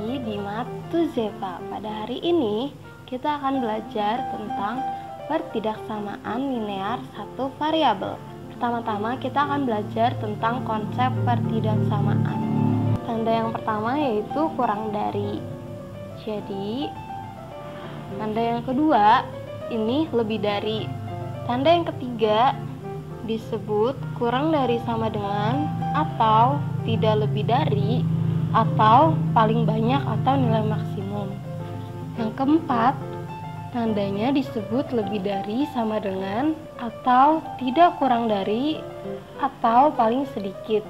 lagi di Matuzeva. Pada hari ini kita akan belajar tentang pertidaksamaan linear satu variabel. Pertama-tama kita akan belajar tentang konsep pertidaksamaan. Tanda yang pertama yaitu kurang dari. Jadi tanda yang kedua ini lebih dari. Tanda yang ketiga disebut kurang dari sama dengan atau tidak lebih dari atau paling banyak atau nilai maksimum. Yang keempat, tandanya disebut lebih dari sama dengan atau tidak kurang dari atau paling sedikit,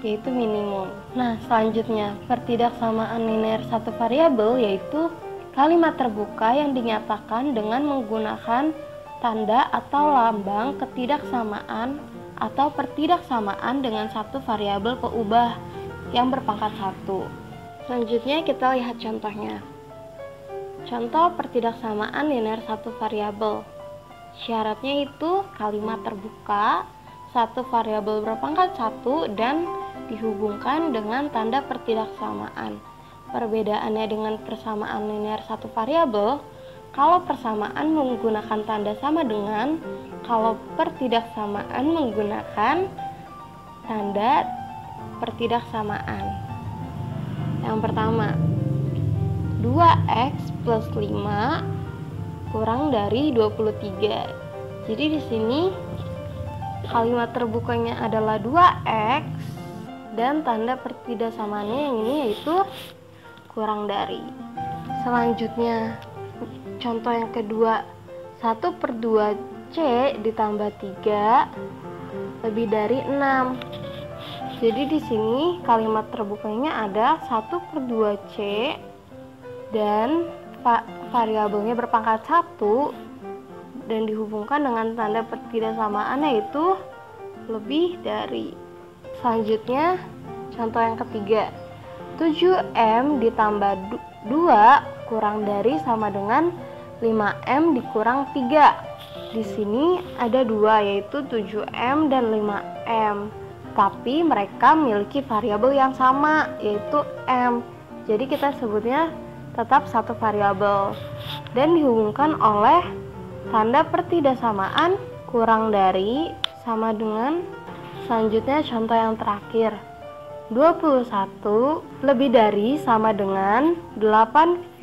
yaitu minimum. Nah, selanjutnya pertidaksamaan linear satu variabel yaitu kalimat terbuka yang dinyatakan dengan menggunakan tanda atau lambang ketidaksamaan atau pertidaksamaan dengan satu variabel peubah yang berpangkat 1. Selanjutnya kita lihat contohnya. Contoh pertidaksamaan linear satu variabel. Syaratnya itu kalimat terbuka, satu variabel berpangkat 1 dan dihubungkan dengan tanda pertidaksamaan. Perbedaannya dengan persamaan linear satu variabel, kalau persamaan menggunakan tanda sama dengan, kalau pertidaksamaan menggunakan tanda pertidaksamaan. Yang pertama, 2x plus 5 kurang dari 23. Jadi di sini kalimat terbukanya adalah 2x dan tanda pertidaksamaannya yang ini yaitu kurang dari. Selanjutnya, contoh yang kedua, 1/2c ditambah 3 lebih dari 6. Jadi di sini kalimat terbukanya ada 1/2c dan variabelnya berpangkat 1 dan dihubungkan dengan tanda pertidaksamaan yaitu lebih dari. Selanjutnya, contoh yang ketiga, 7m ditambah 2 kurang dari sama dengan 5m dikurang 3. Di sini ada 2 yaitu 7m dan 5m. Tapi mereka memiliki variabel yang sama yaitu m. Jadi kita sebutnya tetap satu variabel dan dihubungkan oleh tanda pertidaksamaan kurang dari sama dengan. Selanjutnya contoh yang terakhir, 21 lebih dari sama dengan 8v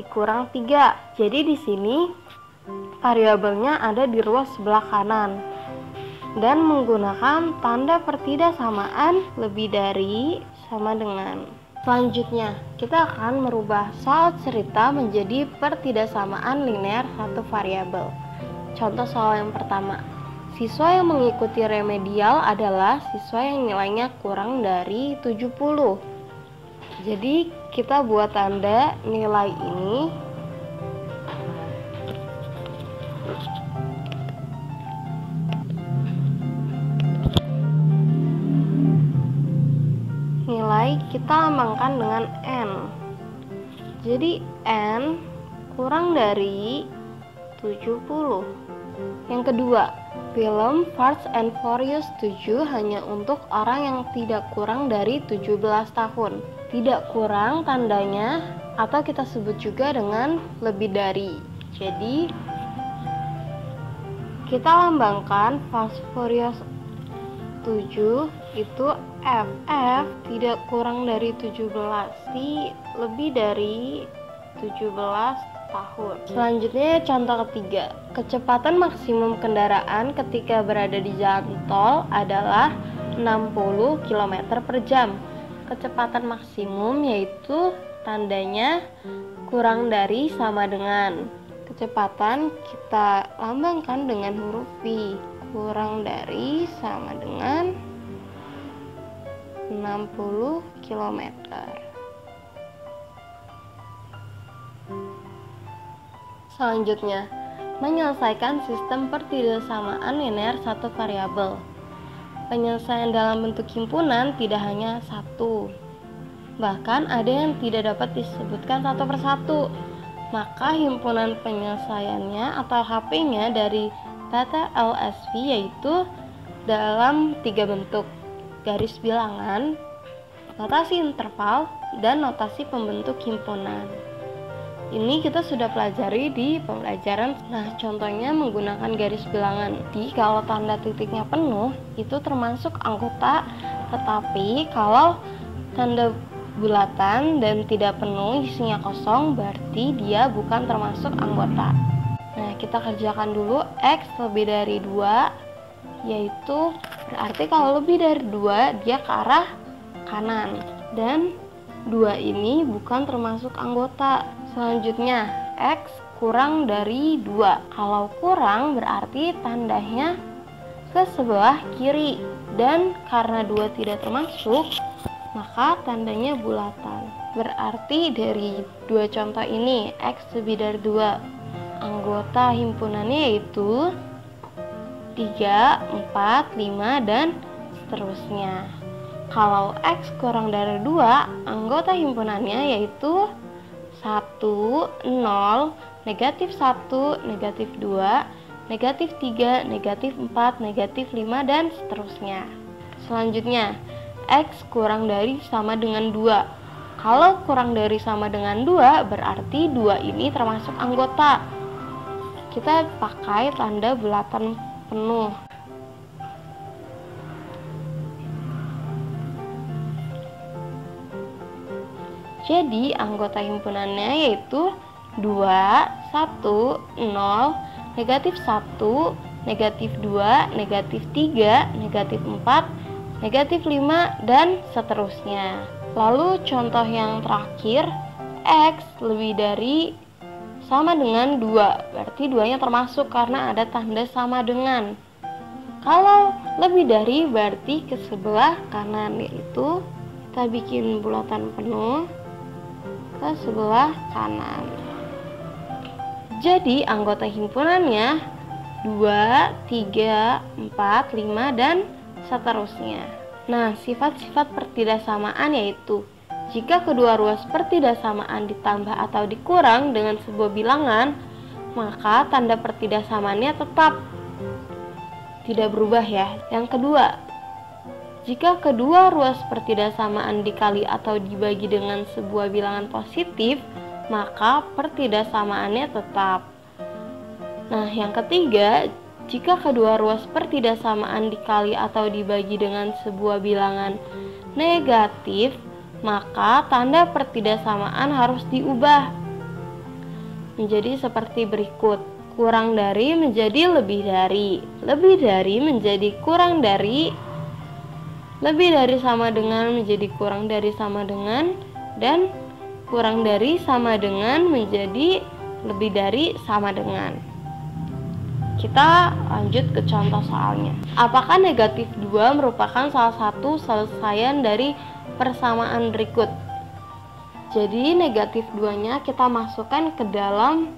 dikurang 3. Jadi di sini variabelnya ada di ruas sebelah kanan dan menggunakan tanda pertidaksamaan lebih dari sama dengan. Selanjutnya, kita akan merubah soal cerita menjadi pertidaksamaan linear satu variabel. Contoh soal yang pertama, siswa yang mengikuti remedial adalah siswa yang nilainya kurang dari 70. Jadi kita buat tanda nilai ini kita lambangkan dengan n. Jadi n kurang dari 70. Yang kedua, film Fast and Furious 7 hanya untuk orang yang tidak kurang dari 17 tahun. Tidak kurang tandanya atau kita sebut juga dengan lebih dari. Jadi kita lambangkan Fast Furious 7 itu FF tidak kurang dari 17, lebih dari 17 tahun. Selanjutnya contoh ketiga, kecepatan maksimum kendaraan ketika berada di jalan tol adalah 60 km per jam. Kecepatan maksimum yaitu tandanya kurang dari sama dengan. Kecepatan kita lambangkan dengan huruf V. Kurang dari sama dengan 60 km. Selanjutnya, menyelesaikan sistem pertidaksamaan linear satu variabel. Penyelesaian dalam bentuk himpunan tidak hanya satu, bahkan ada yang tidak dapat disebutkan satu persatu. Maka himpunan penyelesaiannya atau HP-nya dari data LSV yaitu dalam 3 bentuk: garis bilangan, notasi interval, dan notasi pembentuk himpunan. Ini kita sudah pelajari di pembelajaran. Nah, contohnya menggunakan garis bilangan. Jadi kalau tanda titiknya penuh itu termasuk anggota, tetapi kalau tanda bulatan dan tidak penuh isinya kosong berarti dia bukan termasuk anggota. Nah, kita kerjakan dulu. X lebih dari 2, yaitu berarti kalau lebih dari 2 dia ke arah kanan, dan 2 ini bukan termasuk anggota. Selanjutnya, X kurang dari 2. Kalau kurang berarti tandanya ke sebelah kiri, dan karena 2 tidak termasuk maka tandanya bulatan. Berarti dari 2 contoh ini, X lebih dari 2, anggota himpunannya yaitu 3, 4, 5, dan seterusnya. Kalau X kurang dari 2, anggota himpunannya yaitu 1, 0, negatif 1, negatif 2, negatif 3, negatif 4, negatif 5, dan seterusnya. Selanjutnya, X kurang dari sama dengan 2. Kalau kurang dari sama dengan 2, berarti 2 ini termasuk anggota. Kita pakai tanda bulatan penuh. Jadi anggota himpunannya yaitu 2, 1, 0, negatif 1, negatif 2, negatif 3, negatif 4, negatif 5, dan seterusnya. Lalu contoh yang terakhir, X lebih dari sama dengan 2, berarti 2-nya termasuk karena ada tanda sama dengan. Kalau lebih dari berarti ke sebelah kanan, yaitu kita bikin bulatan penuh ke sebelah kanan. Jadi anggota himpunannya 2, 3, 4, 5, dan seterusnya. Nah, sifat-sifat pertidaksamaan yaitu jika kedua ruas pertidaksamaan ditambah atau dikurang dengan sebuah bilangan, maka tanda pertidaksamaannya tetap tidak berubah ya. Yang kedua, jika kedua ruas pertidaksamaan dikali atau dibagi dengan sebuah bilangan positif, maka pertidaksamaannya tetap. Nah, yang ketiga, jika kedua ruas pertidaksamaan dikali atau dibagi dengan sebuah bilangan negatif, maka tanda pertidaksamaan harus diubah menjadi seperti berikut. Kurang dari menjadi lebih dari menjadi kurang dari, lebih dari sama dengan menjadi kurang dari sama dengan, dan kurang dari sama dengan menjadi lebih dari sama dengan. Kita lanjut ke contoh soalnya. Apakah negatif 2 merupakan salah satu selesaian dari persamaan berikut? Jadi negatif 2-nya kita masukkan ke dalam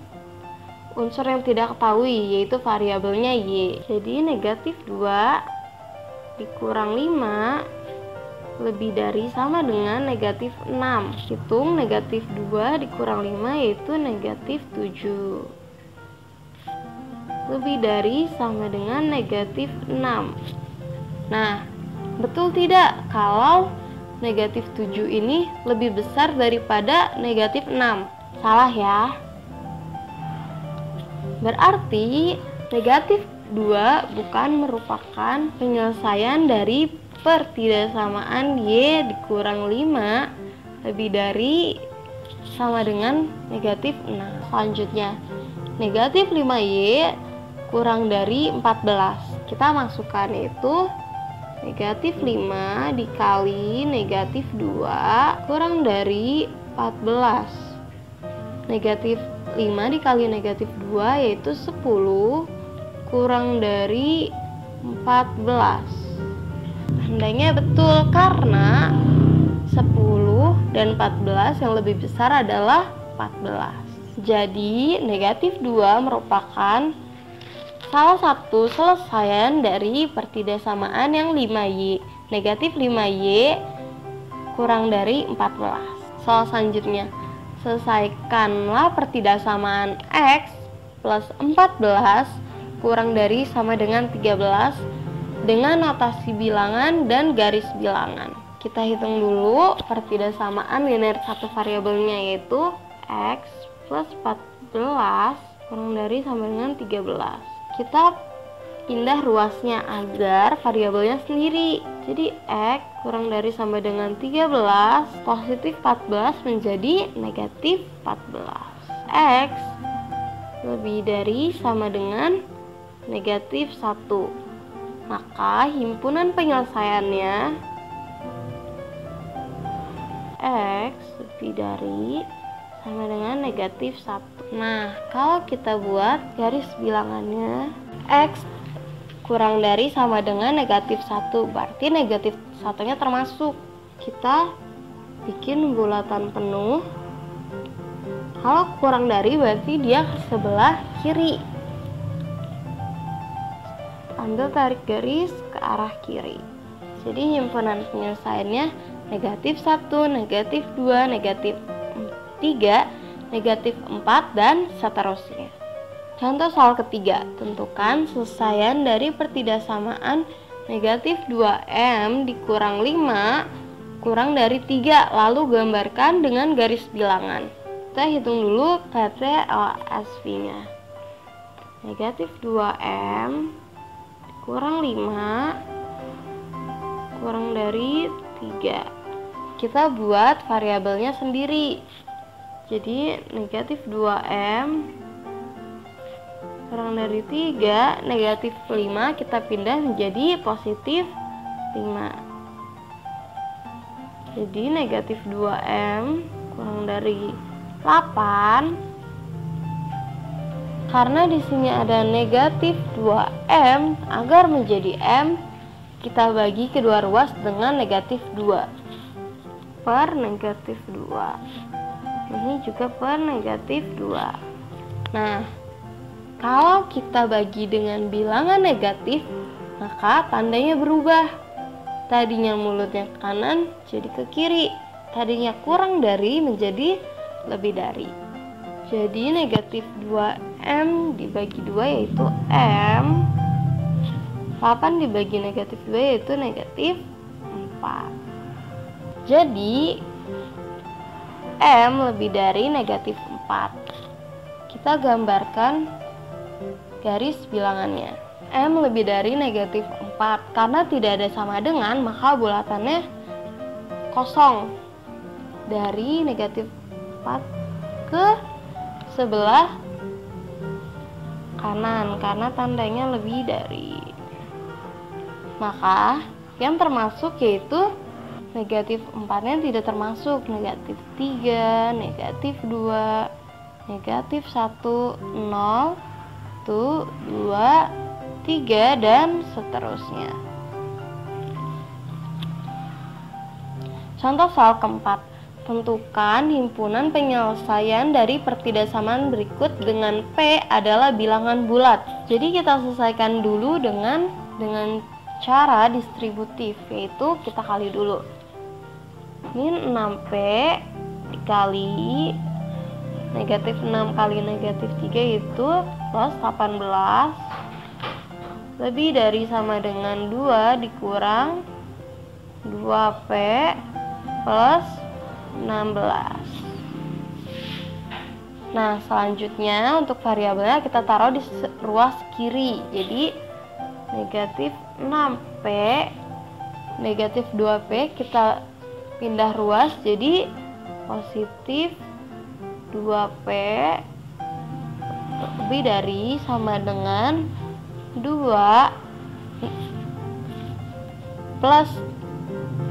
unsur yang tidak ketahui, yaitu variabelnya Y. Jadi negatif 2 dikurang 5 lebih dari sama dengan negatif 6. Hitung negatif 2 dikurang 5 yaitu negatif 7. Lebih dari sama dengan negatif 6. Nah, betul tidak kalau negatif 7 ini lebih besar daripada negatif 6? Salah ya. Berarti negatif 2 bukan merupakan penyelesaian dari pertidaksamaan Y dikurang 5 lebih dari sama dengan negatif 6. Selanjutnya, negatif 5Y kurang dari 14. Kita masukkan itu negatif 5 dikali negatif 2 kurang dari 14. Negatif 5 dikali negatif 2 yaitu 10 kurang dari 14. Tandanya betul karena 10 dan 14 yang lebih besar adalah 14. Jadi negatif 2 merupakan salah satu selesaian dari pertidaksamaan yang 5Y. Negatif 5Y kurang dari 14. Soal selanjutnya, selesaikanlah pertidaksamaan X plus 14 kurang dari sama dengan 13 dengan notasi bilangan dan garis bilangan. Kita hitung dulu pertidaksamaan dari satu variabelnya, yaitu X plus 14 kurang dari sama dengan 13. Kita pindah ruasnya agar variabelnya sendiri. Jadi X kurang dari sama dengan 13, positif 14 menjadi negatif 14. X lebih dari sama dengan negatif 1. Maka himpunan penyelesaiannya X lebih dari sama dengan negatif 1. Nah, kalau kita buat garis bilangannya, X kurang dari sama dengan negatif 1, berarti negatif 1-nya termasuk. Kita bikin bulatan penuh. Kalau kurang dari berarti dia ke sebelah kiri. Ambil tarik garis ke arah kiri. Jadi himpunan penyelesaiannya negatif 1, negatif 2, negatif 3, negatif 4, dan seterusnya. Contoh soal ketiga, tentukan selesaian dari pertidaksamaan negatif 2M dikurang 5 kurang dari 3, lalu gambarkan dengan garis bilangan. Kita hitung dulu PT LSV-nya. Negatif 2M kurang 5 kurang dari 3. Kita buat variabelnya sendiri. Jadi negatif 2M kurang dari 3, negatif 5 kita pindah menjadi positif 5. Jadi negatif 2M kurang dari 8. Karena di sini ada negatif 2M, agar menjadi M, kita bagi kedua ruas dengan negatif 2 per negatif 2. Ini juga per negatif 2. Nah, kalau kita bagi dengan bilangan negatif, maka tandanya berubah. Tadinya mulutnya ke kanan jadi ke kiri. Tadinya kurang dari menjadi lebih dari. Jadi negatif 2M dibagi 2 yaitu M. 8 dibagi negatif 2 yaitu negatif 4. Jadi M lebih dari negatif 4. Kita gambarkan garis bilangannya. M lebih dari negatif 4. Karena tidak ada sama dengan, maka bulatannya kosong. Dari negatif 4 ke sebelah kanan, karena tandanya lebih dari. Maka yang termasuk yaitu negatif 4-nya tidak termasuk. Negatif 3, negatif 2, negatif 1, 0, 1, 2, 3, dan seterusnya. Contoh soal keempat. Tentukan himpunan penyelesaian dari pertidaksamaan berikut dengan P adalah bilangan bulat. Jadi kita selesaikan dulu dengan cara distributif, yaitu kita kali dulu. Min 6P dikali negatif 6 kali negatif 3 itu plus 18 lebih dari sama dengan 2 dikurang 2P plus 16. Nah, selanjutnya untuk variabelnya kita taruh di ruas kiri. Jadi negatif 6P, negatif 2P kita pindah ruas jadi positif 2P lebih dari sama dengan 2 plus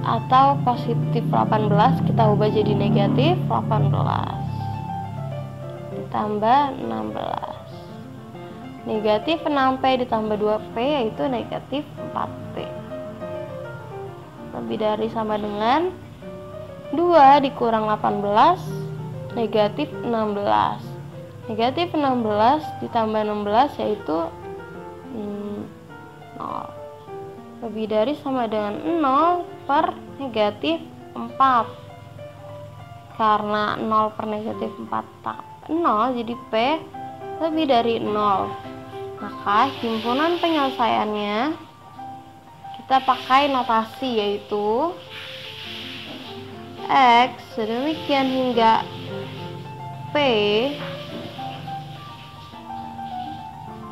atau positif 18 kita ubah jadi negatif 18 ditambah 16. Negatif 6P ditambah 2P yaitu negatif 4P. Lebih dari sama dengan 2 dikurang 18 negatif 16. Negatif 16 ditambah 16 yaitu 0. Lebih dari sama dengan 0 per negatif 4. Karena 0 per negatif 4 0, jadi P lebih dari 0. Maka himpunan penyelesaiannya kita pakai notasi, yaitu X sedemikian hingga P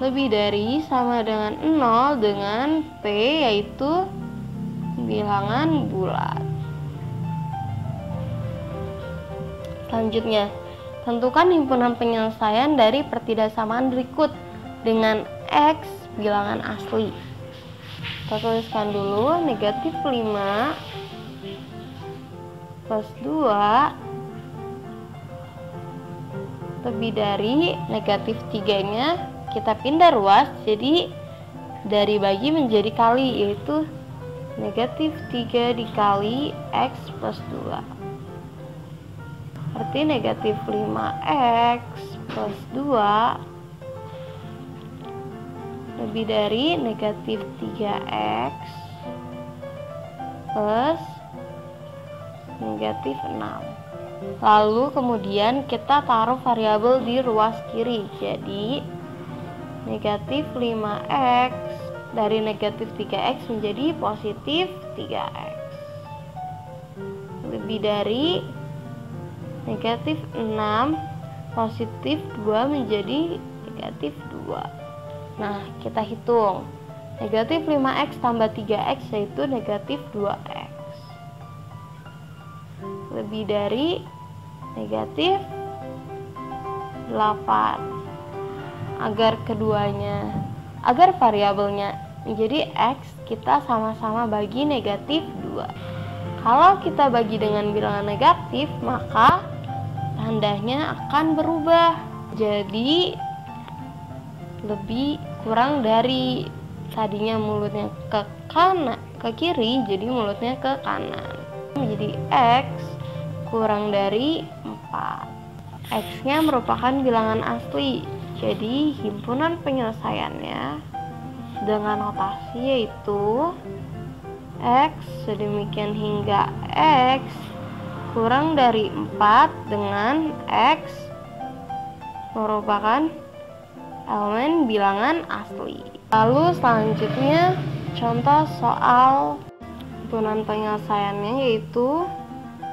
lebih dari sama dengan 0 dengan P, yaitu bilangan bulat. Selanjutnya, tentukan himpunan penyelesaian dari pertidaksamaan berikut dengan X bilangan asli. Kita tuliskan dulu negatif 5 plus 2 lebih dari negatif 3-nya kita pindah ruas, jadi dari bagi menjadi kali, yaitu negatif 3 dikali X plus 2 berarti negatif 5X plus 2 lebih dari negatif 3X plus negatif 6. Lalu kemudian kita taruh variabel di ruas kiri, jadi negatif 5X dari negatif 3X menjadi positif 3X lebih dari negatif 6 positif 2 menjadi negatif 2. Nah, kita hitung negatif 5X tambah 3X yaitu negatif 2X lebih dari negatif 8. Agar variabelnya menjadi X, kita sama-sama bagi negatif 2. Kalau kita bagi dengan bilangan negatif, maka tandanya akan berubah jadi lebih kurang dari, tadinya mulutnya ke kanan ke kiri, jadi mulutnya ke kanan, menjadi X kurang dari 4. X-nya merupakan bilangan asli, jadi himpunan penyelesaiannya dengan notasi yaitu X sedemikian hingga X kurang dari 4 dengan X merupakan elemen bilangan asli. Lalu selanjutnya contoh soal himpunan penyelesaiannya yaitu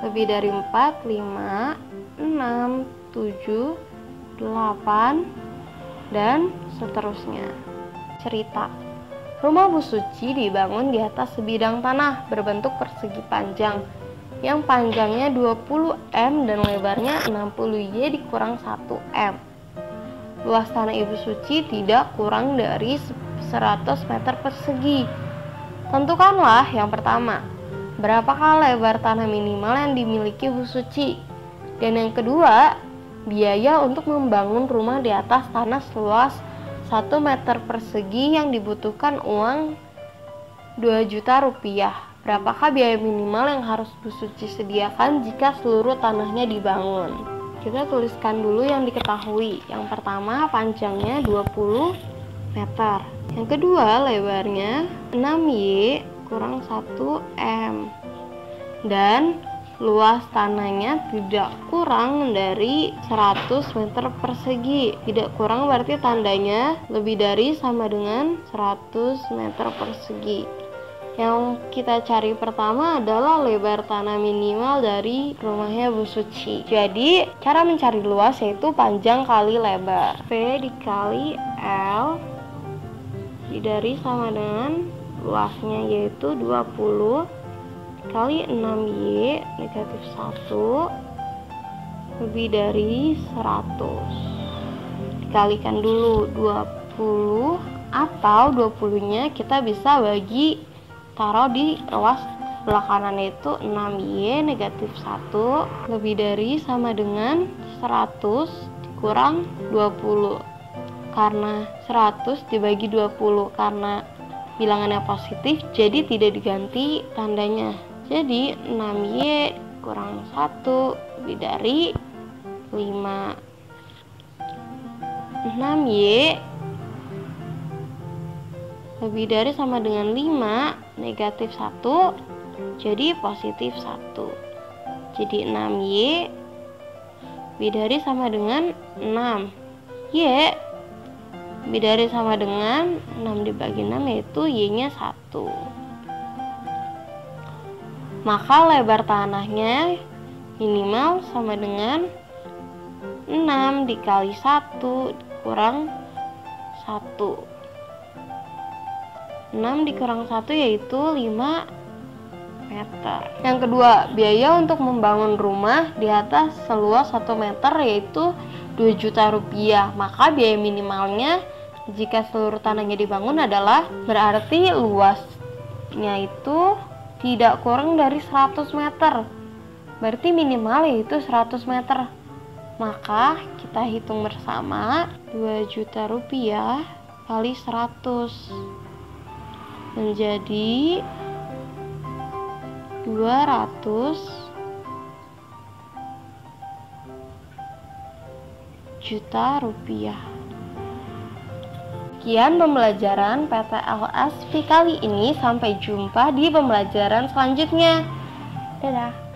lebih dari 4, 5, 6, 7, 8, dan seterusnya. Cerita: rumah Bu Suci dibangun di atas sebidang tanah berbentuk persegi panjang yang panjangnya 20 m dan lebarnya 60 y dikurang 1 m. Luas tanah Ibu Suci tidak kurang dari 100 meter persegi. Tentukanlah yang pertama, berapakah lebar tanah minimal yang dimiliki Bu Suci? Dan yang kedua, biaya untuk membangun rumah di atas tanah seluas 1 meter persegi yang dibutuhkan uang 2 juta rupiah. Berapakah biaya minimal yang harus Bu Suci sediakan jika seluruh tanahnya dibangun? Kita tuliskan dulu yang diketahui. Yang pertama, panjangnya 20 meter. Yang kedua, lebarnya 6Y kurang 1 M. Dan luas tanahnya tidak kurang dari 100 meter persegi. Tidak kurang berarti tandanya lebih dari sama dengan 100 meter persegi. Yang kita cari pertama adalah lebar tanah minimal dari rumahnya Bu Suci. Jadi cara mencari luas yaitu panjang kali lebar. V dikali L dari sama dengan luasnya yaitu 20 kali 6Y negatif 1 lebih dari 100. Dikalikan dulu 20, atau 20-nya kita bisa taruh di ruas sebelah kanan yaitu 6Y negatif 1 lebih dari sama dengan 100 dikurang 20. Karena 100 dibagi 20 karena bilangannya positif, jadi tidak diganti tandanya. Jadi 6Y kurang 1 lebih dari 5. 6Y lebih dari sama dengan 5 negatif 1 jadi positif 1. Jadi 6Y lebih dari sama dengan 6. Y lebih dari sama dengan 6 dibagi 6 yaitu Y-nya 1. Maka lebar tanahnya Minimal sama dengan 6 dikali 1 kurang 1. 6 dikurang 1 yaitu 5 meter. Yang kedua, biaya untuk membangun rumah di atas seluas 1 meter yaitu 2 juta rupiah. Maka biaya minimalnya jika seluruh tanahnya dibangun adalah berarti luasnya itu tidak kurang dari 100 meter. Berarti minimal yaitu 100 meter. Maka kita hitung bersama 2 juta rupiah kali 100 menjadi 200 juta rupiah. Sekian pembelajaran PTLSP kali ini. Sampai jumpa di pembelajaran selanjutnya. Dadah.